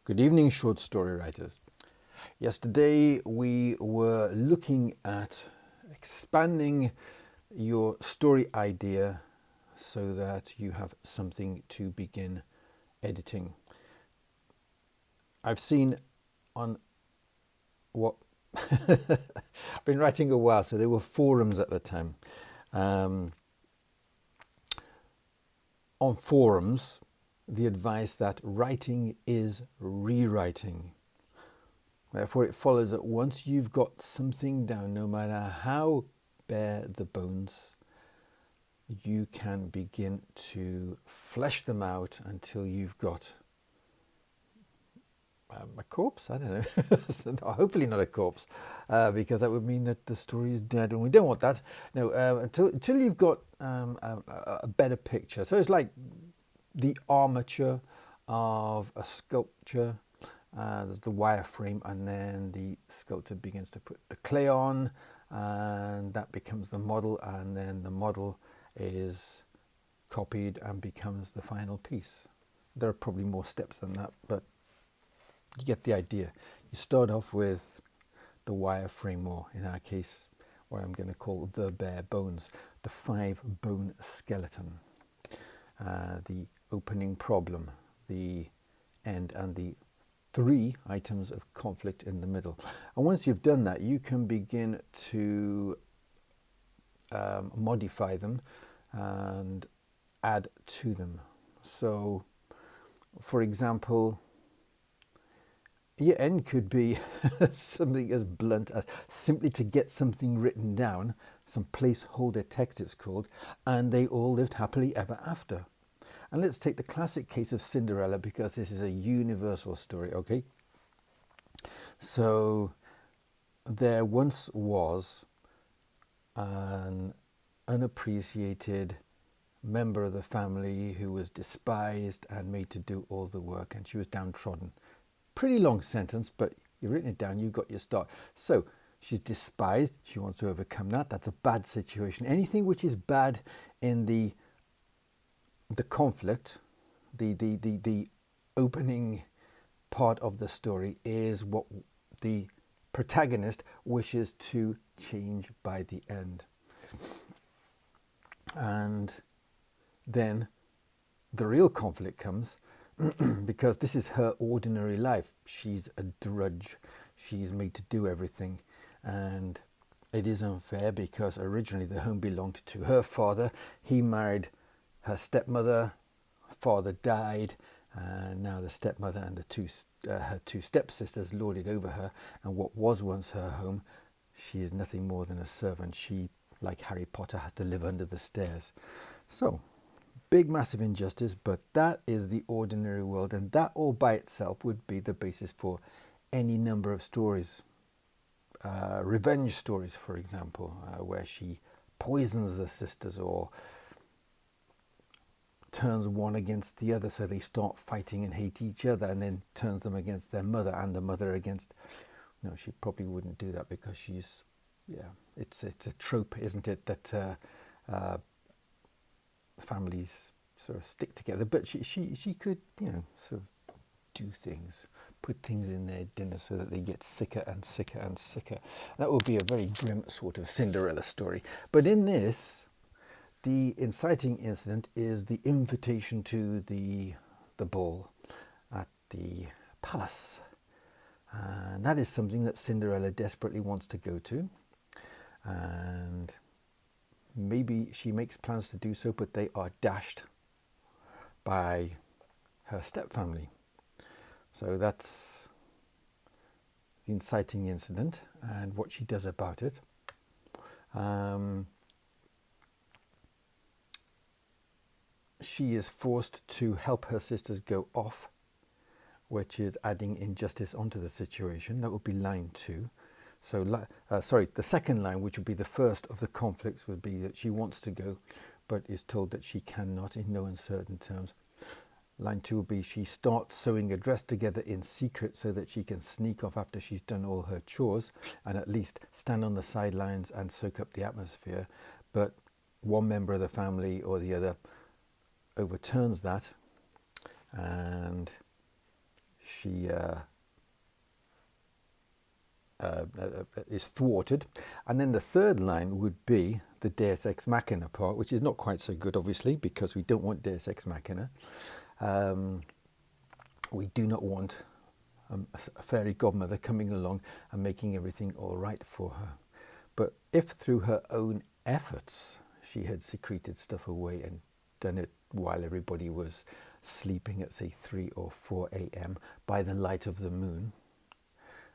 Good evening, short story writers. Yesterday we were looking at expanding your story idea so that you have something to begin editing. I've seen on what I've been writing a while, so there were forums at the time. On forums, the advice that writing is rewriting. Therefore, it follows that once you've got something down, no matter how bare the bones, you can begin to flesh them out until you've got a corpse. I don't know. Hopefully not a corpse, because that would mean that the story is dead, and we don't want that. No, until you've got a better picture. So it's like the armature of a sculpture. There's the wireframe, and then the sculptor begins to put the clay on, and that becomes the model, and then the model is copied and becomes the final piece. There are probably more steps than that, but you get the idea. You start off with the wireframe, or in our case, what I'm going to call the bare bones, the 5-bone skeleton, the opening problem, the end, and the 3 items of conflict in the middle. And once you've done that, you can begin to modify them and add to them. So, for example, your end could be something as blunt as simply to get something written down, some placeholder text it's called, and they all lived happily ever after. And let's take the classic case of Cinderella, because this is a universal story, okay? So there once was an unappreciated member of the family who was despised and made to do all the work, and she was downtrodden. Pretty long sentence, but you've written it down, you've got your start. So she's despised, she wants to overcome that. That's a bad situation. Anything which is bad in the conflict, the opening part of the story, is what the protagonist wishes to change by the end. And then the real conflict comes, because this is her ordinary life. She's a drudge. She's made to do everything. And it is unfair, because originally the home belonged to her father. He married her stepmother. Father died, and now the stepmother and her two stepsisters lorded over her. And what was once her home, she is nothing more than a servant. She, like Harry Potter, has to live under the stairs. So, big, massive injustice, but that is the ordinary world, and that all by itself would be the basis for any number of stories. Revenge stories, for example, where she poisons the sisters or turns one against the other, so they start fighting and hate each other, and then turns them against their mother, and the mother against... No, she probably wouldn't do that, because she's... Yeah, it's a trope, isn't it, that families sort of stick together. But she could, sort of do things, put things in their dinner so that they get sicker and sicker and sicker. That would be a very grim sort of Cinderella story. But in this, the inciting incident is the invitation to the ball at the palace. And that is something that Cinderella desperately wants to go to. And maybe she makes plans to do so, but they are dashed by her stepfamily. So that's the inciting incident and what she does about it. She is forced to help her sisters go off, which is adding injustice onto the situation. That would be line 2. So, the second line, which would be the first of the conflicts, would be that she wants to go, but is told that she cannot in no uncertain terms. Line 2 would be she starts sewing a dress together in secret so that she can sneak off after she's done all her chores and at least stand on the sidelines and soak up the atmosphere. But one member of the family or the other overturns that, and she is thwarted. And then the third line would be the Deus Ex Machina part, which is not quite so good, obviously, because we don't want Deus Ex Machina. We do not want a fairy godmother coming along and making everything all right for her. But if through her own efforts she had secreted stuff away and done it while everybody was sleeping at, say, 3 or 4 a.m. by the light of the moon,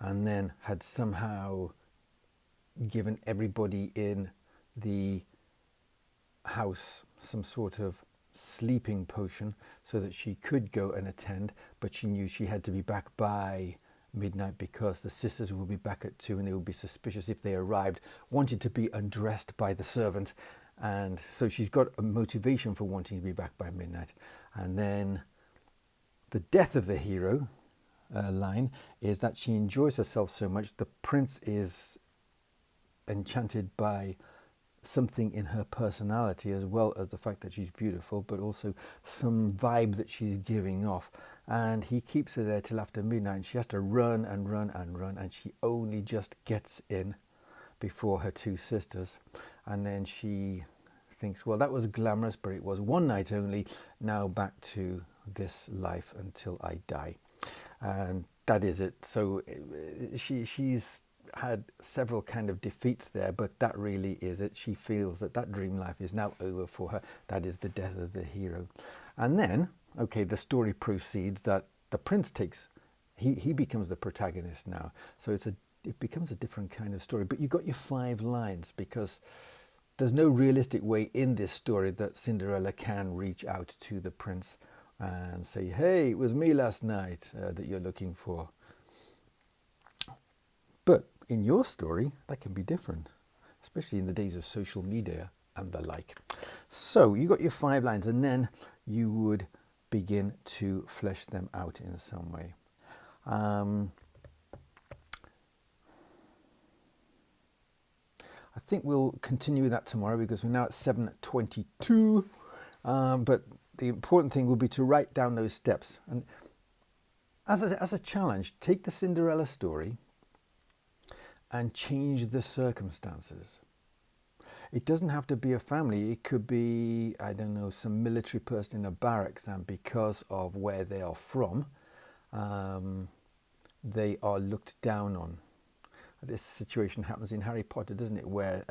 and then had somehow given everybody in the house some sort of sleeping potion so that she could go and attend, but she knew she had to be back by midnight because the sisters would be back at 2 and they would be suspicious if they arrived, wanted to be undressed by the servant, and so she's got a motivation for wanting to be back by midnight. And then the death of the hero line is that she enjoys herself so much, the prince is enchanted by something in her personality, as well as the fact that she's beautiful, but also some vibe that she's giving off, and he keeps her there till after midnight, and she has to run and run and run, and she only just gets in before her 2 sisters. And then she thinks, well, that was glamorous, but it was one night only, now back to this life until I die. And that is it. So she's had several kind of defeats there, but that really is it. She feels that that dream life is now over for her. That is the death of the hero. And then, okay, the story proceeds that the prince takes, he becomes the protagonist now. So it becomes a different kind of story. But you got your 5 lines, because there's no realistic way in this story that Cinderella can reach out to the prince and say, hey, it was me last night that you're looking for. But in your story, that can be different, especially in the days of social media and the like. So you got your 5 lines, and then you would begin to flesh them out in some way. I think we'll continue with that tomorrow, because we're now at 7:22. But the important thing will be to write down those steps. And as a challenge, take the Cinderella story and change the circumstances. It doesn't have to be a family. It could be, I don't know, some military person in a barracks, and because of where they are from, they are looked down on. This situation happens in Harry Potter, doesn't it, where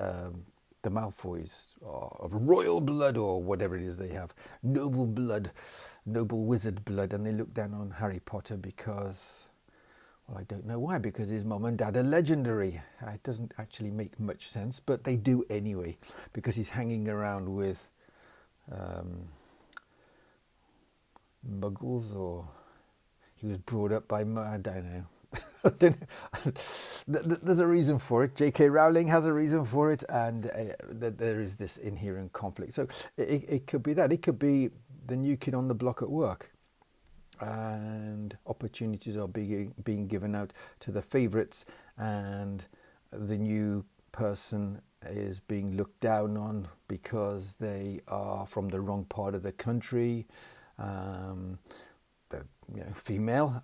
the Malfoys are of royal blood, or whatever it is they have, noble blood, noble wizard blood, and they look down on Harry Potter because, well, I don't know why, because his mum and dad are legendary. It doesn't actually make much sense, but they do anyway, because he's hanging around with muggles, or he was brought up by, I don't know. There's a reason for it. J.K. Rowling has a reason for it, and there is this inherent conflict. So it could be that. It could be the new kid on the block at work, and opportunities are being given out to the favourites, and the new person is being looked down on because they are from the wrong part of the country. Female.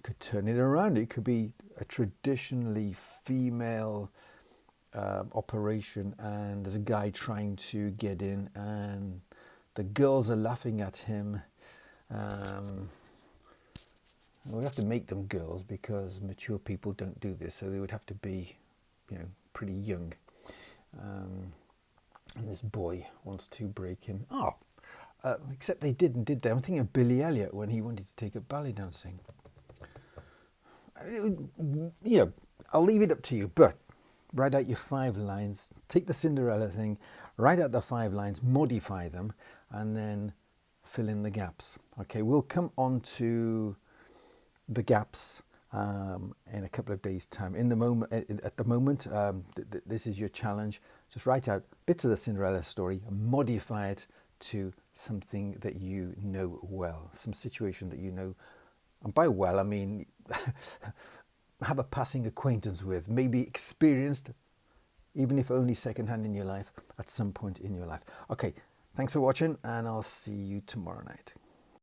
Could turn it around. It could be a traditionally female operation, and there's a guy trying to get in, and the girls are laughing at him. We have to make them girls, because mature people don't do this, so they would have to be, pretty young. And this boy wants to break in. Except they didn't, did they? I'm thinking of Billy Elliot when he wanted to take up ballet dancing. I'll leave it up to you, but write out your 5 lines, take the Cinderella thing, write out the 5 lines, modify them, and then fill in the gaps. Okay, we'll come on to the gaps in a couple of days' time. At the moment, this is your challenge. Just write out bits of the Cinderella story and modify it to something that you know well, some situation that you know. And by well, I mean have a passing acquaintance with, maybe experienced, even if only secondhand in your life, at some point in your life. Okay, thanks for watching, and I'll see you tomorrow night.